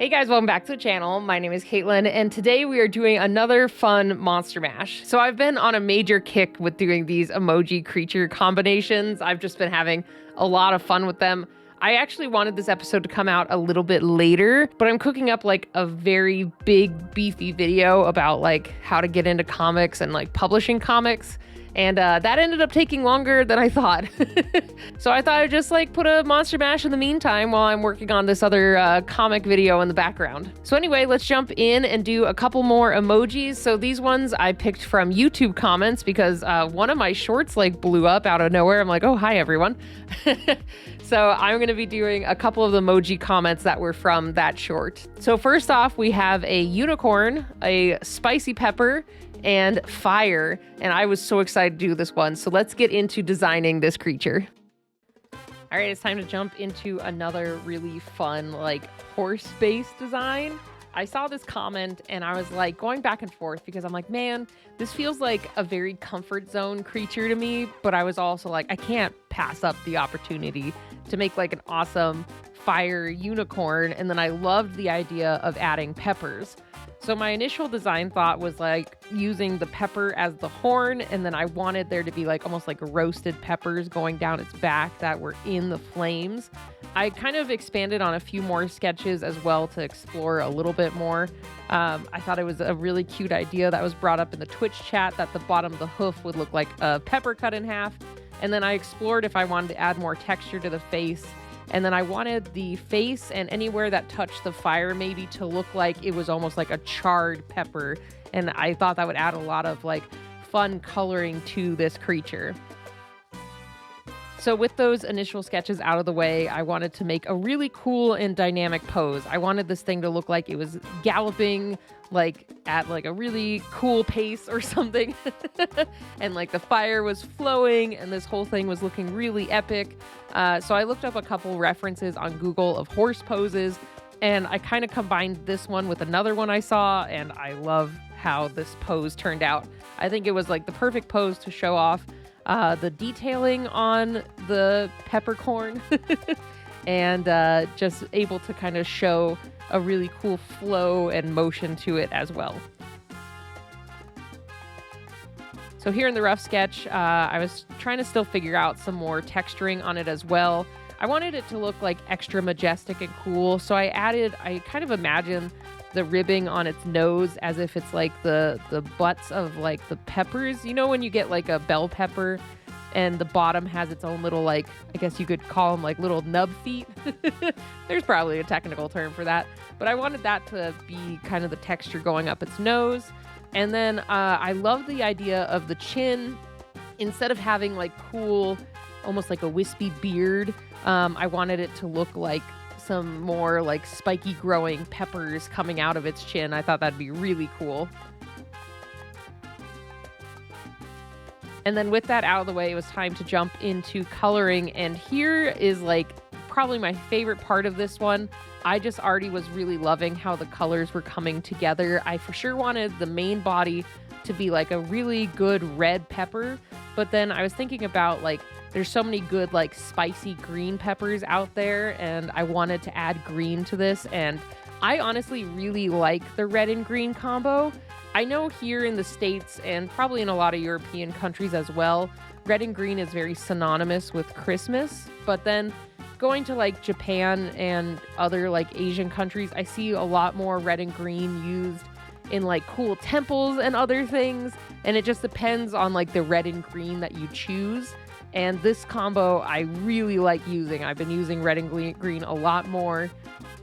Hey guys, welcome back to the channel. My name is Katelyn, and today we are doing another fun Monster Mash. So I've been on a major kick with doing these emoji creature combinations. I've just been having a lot of fun with them. I actually wanted this episode to come out a little bit later, but I'm cooking up like a very big, beefy video about like how to get into comics and like publishing comics. And that ended up taking longer than I thought. So I thought I'd just like put a Monster Mash in the meantime while I'm working on this other comic video in the background. So anyway, let's jump in and do a couple more emojis. So these ones I picked from YouTube comments because one of my shorts like blew up out of nowhere. I'm like, oh, hi everyone. So I'm going to be doing a couple of the emoji comments that were from that short. So first off, we have a unicorn, a spicy pepper, and fire, and I was so excited to do this one. So let's get into designing this creature. All right, it's time to jump into another really fun like horse-based design. I saw this comment and I was like going back and forth because I'm like, man, this feels like a very comfort zone creature to me, but I was also like, I can't pass up the opportunity to make like an awesome fire unicorn. And then I loved the idea of adding peppers. So my initial design thought was like using the pepper as the horn, and then I wanted there to be like almost like roasted peppers going down its back that were in the flames. I kind of expanded on a few more sketches as well to explore a little bit more. I thought it was a really cute idea that was brought up in the Twitch chat that the bottom of the hoof would look like a pepper cut in half. And then I explored if I wanted to add more texture to the face. And then I wanted the face and anywhere that touched the fire maybe to look like it was almost like a charred pepper. And I thought that would add a lot of like fun coloring to this creature. So with those initial sketches out of the way, I wanted to make a really cool and dynamic pose. I wanted this thing to look like it was galloping like at like a really cool pace or something. And like the fire was flowing and this whole thing was looking really epic. So I looked up a couple references on Google of horse poses, and I kind of combined this one with another one I saw, and I love how this pose turned out. I think it was like the perfect pose to show off the detailing on the peppercorn and just able to kind of show a really cool flow and motion to it as well. So here in the rough sketch, I was trying to still figure out some more texturing on it as well. I wanted it to look like extra majestic and cool, so I kind of imagine the ribbing on its nose as if it's like the butts of like the peppers. You know when you get like a bell pepper and the bottom has its own little like, I guess you could call them like little nub feet. There's probably a technical term for that, but I wanted that to be kind of the texture going up its nose. And then I love the idea of the chin. Instead of having like cool, almost like a wispy beard, I wanted it to look like some more like spiky growing peppers coming out of its chin. I thought that'd be really cool. And then with that out of the way, it was time to jump into coloring. And here is like probably my favorite part of this one. I just already was really loving how the colors were coming together. I for sure wanted the main body to be like a really good red pepper, but then I was thinking about like there's so many good like spicy green peppers out there, and I wanted to add green to this, and I honestly really like the red and green combo. I know here in the States and probably in a lot of European countries as well, red and green is very synonymous with Christmas, but then going to like Japan and other like Asian countries, I see a lot more red and green used in like cool temples and other things, and it just depends on like the red and green that you choose. And this combo I really like using. I've been using red and green a lot more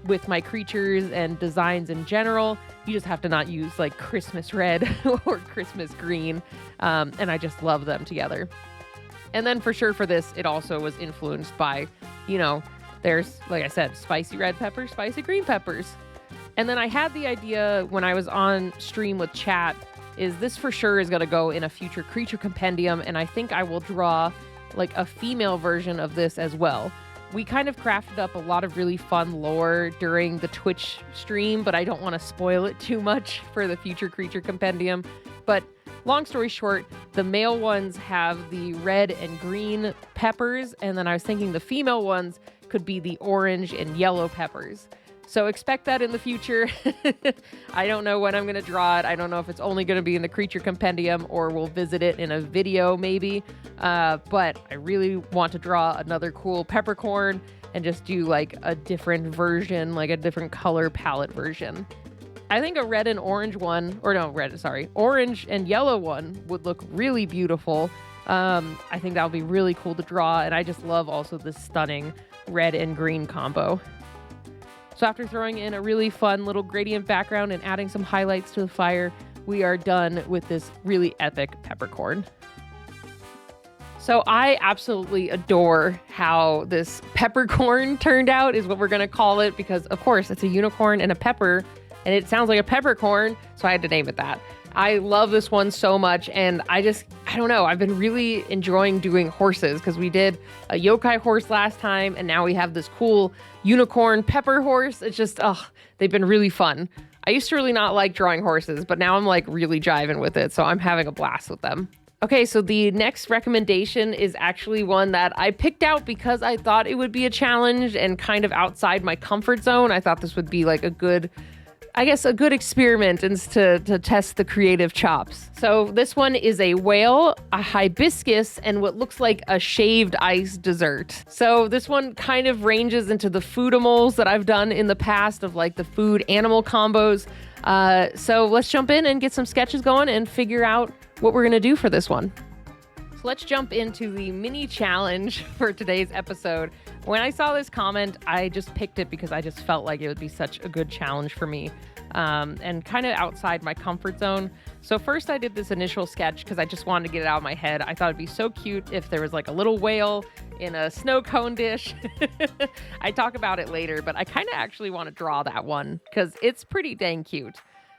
with my creatures and designs in general. You just have to not use like Christmas red or Christmas green, and I just love them together. And then for sure for this, it also was influenced by, you know, there's, like I said, spicy red peppers, spicy green peppers. And then I had the idea when I was on stream with chat, is this for sure is going to go in a future creature compendium, and I think I will draw like a female version of this as well. We kind of crafted up a lot of really fun lore during the Twitch stream, but I don't want to spoil it too much for the future creature compendium. But long story short, the male ones have the red and green peppers, and then I was thinking the female ones could be the orange and yellow peppers. So expect that in the future. I don't know when I'm going to draw it. I don't know if it's only going to be in the creature compendium or we'll visit it in a video maybe. But I really want to draw another cool peppercorn and just do like a different version, like a different color palette version. I think a red and orange one, orange and yellow one would look really beautiful. I think that would be really cool to draw. And I just love also this stunning red and green combo. So after throwing in a really fun little gradient background and adding some highlights to the fire, we are done with this really epic peppercorn. So I absolutely adore how this peppercorn turned out, is what we're going to call it, because of course it's a unicorn and a pepper, and it sounds like a peppercorn, so I had to name it that. I love this one so much, and I don't know, I've been really enjoying doing horses, because we did a yokai horse last time, and now we have this cool unicorn pepper horse. It's just, they've been really fun. I used to really not like drawing horses, but now I'm like really jiving with it, so I'm having a blast with them. Okay, so the next recommendation is actually one that I picked out because I thought it would be a challenge and kind of outside my comfort zone. I thought this would be like a good experiment and to test the creative chops. So this one is a whale, a hibiscus, and what looks like a shaved ice dessert. So this one kind of ranges into the foodimals that I've done in the past of like the food animal combos. So let's jump in and get some sketches going and figure out what we're gonna do for this one. So let's jump into the mini challenge for today's episode. When I saw this comment, I just picked it because I just felt like it would be such a good challenge for me, and kind of outside my comfort zone. So first I did this initial sketch because I just wanted to get it out of my head. I thought it'd be so cute if there was like a little whale in a snow cone dish. I talk about it later, but I kind of actually want to draw that one because it's pretty dang cute.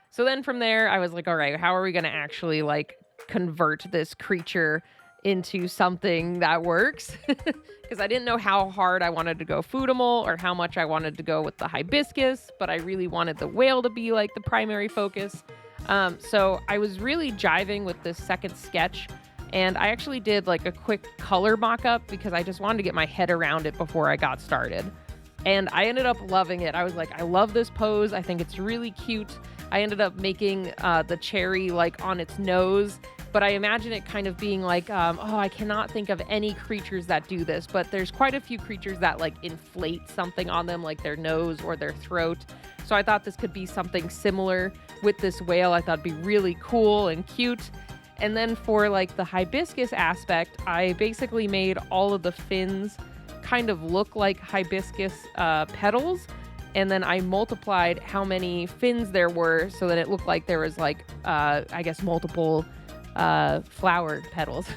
So then from there, I was like, all right, how are we going to actually like convert this creature into something that works? Because I didn't know how hard I wanted to go foodimal or how much I wanted to go with the hibiscus, but I really wanted the whale to be like the primary focus. So I was really jiving with this second sketch, and I actually did like a quick color mock-up because I just wanted to get my head around it before I got started. And I ended up loving it. I was like, I love this pose. I think it's really cute. I ended up making the cherry like on its nose, but I imagine it kind of being like, I cannot think of any creatures that do this, but there's quite a few creatures that like inflate something on them, like their nose or their throat. So I thought this could be something similar with this whale. I thought it'd be really cool and cute. And then for like the hibiscus aspect, I basically made all of the fins kind of look like hibiscus petals. And then I multiplied how many fins there were so that it looked like there was like, multiple flower petals.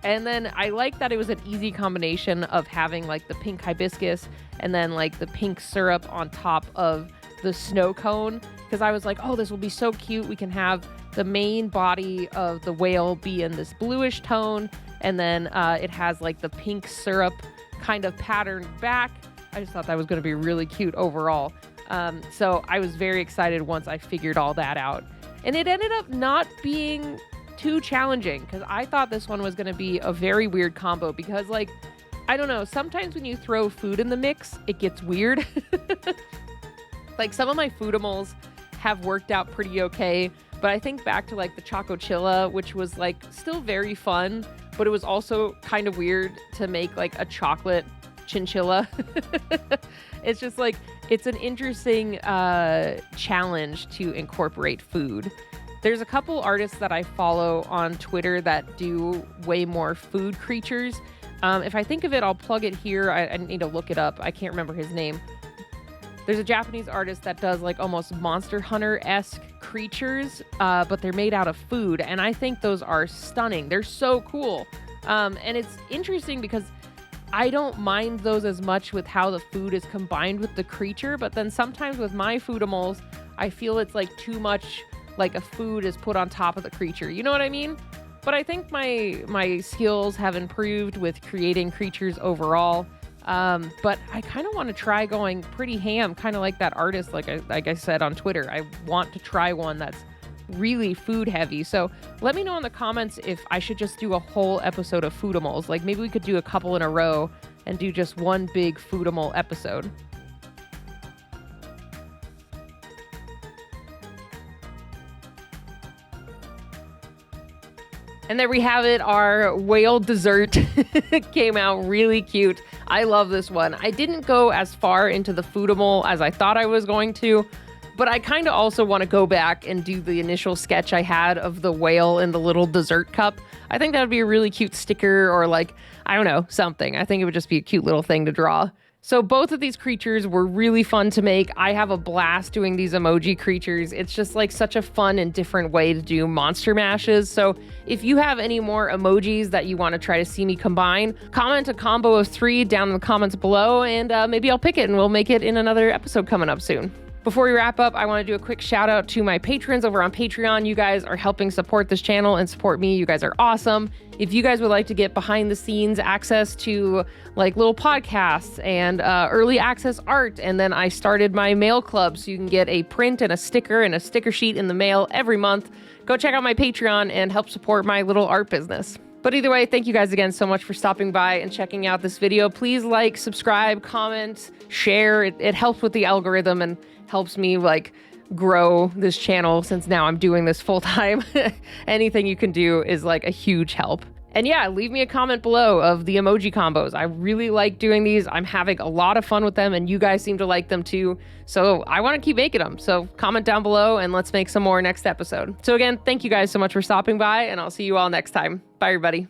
And then I like that it was an easy combination of having like the pink hibiscus and then like the pink syrup on top of the snow cone. Because I was like, oh, this will be so cute. We can have the main body of the whale be in this bluish tone. And then it has like the pink syrup kind of patterned back. I just thought that was going to be really cute overall. So I was very excited once I figured all that out. And it ended up not being too challenging because I thought this one was going to be a very weird combo because, like, I don't know, sometimes when you throw food in the mix, it gets weird. Like, some of my foodimals have worked out pretty okay, but I think back to, like, the Chocochilla, which was, like, still very fun, but it was also kind of weird to make, like, a chocolate chinchilla. It's just like, it's an interesting challenge to incorporate food. There's a couple artists that I follow on Twitter that do way more food creatures. If I think of it, I'll plug it here. I need to look it up. I can't remember his name. There's a Japanese artist that does like almost Monster Hunter-esque creatures, but they're made out of food. And I think those are stunning. They're so cool. And it's interesting because I don't mind those as much with how the food is combined with the creature, but then sometimes with my foodimals, I feel it's like too much like a food is put on top of the creature. You know what I mean? But I think my skills have improved with creating creatures overall. But I kind of want to try going pretty ham, kind of like that artist, like I said on Twitter. I want to try one that's really food heavy. So let me know in the comments if I should just do a whole episode of foodimals. Like maybe we could do a couple in a row and do just one big foodimal episode. And there we have it. Our whale dessert came out really cute. I love this one. I didn't go as far into the foodable as I thought I was going to, but I kind of also want to go back and do the initial sketch I had of the whale in the little dessert cup. I think that would be a really cute sticker, or like, I don't know, something. I think it would just be a cute little thing to draw. So both of these creatures were really fun to make. I have a blast doing these emoji creatures. It's just like such a fun and different way to do monster mashes. So if you have any more emojis that you want to try to see me combine, comment a combo of 3 down in the comments below, and maybe I'll pick it and we'll make it in another episode coming up soon. Before we wrap up, I want to do a quick shout out to my patrons over on Patreon. You guys are helping support this channel and support me. You guys are awesome. If you guys would like to get behind the scenes access to like little podcasts and early access art, and then I started my mail club so you can get a print and a sticker sheet in the mail every month, go check out my Patreon and help support my little art business. But either way, thank you guys again so much for stopping by and checking out this video. Please like, subscribe, comment, share. It helps with the algorithm and helps me like grow this channel, since now I'm doing this full time. Anything you can do is like a huge help. And yeah, leave me a comment below of the emoji combos. I really like doing these. I'm having a lot of fun with them, and you guys seem to like them too. So I want to keep making them. So comment down below and let's make some more next episode. So again, thank you guys so much for stopping by, and I'll see you all next time. Bye, everybody.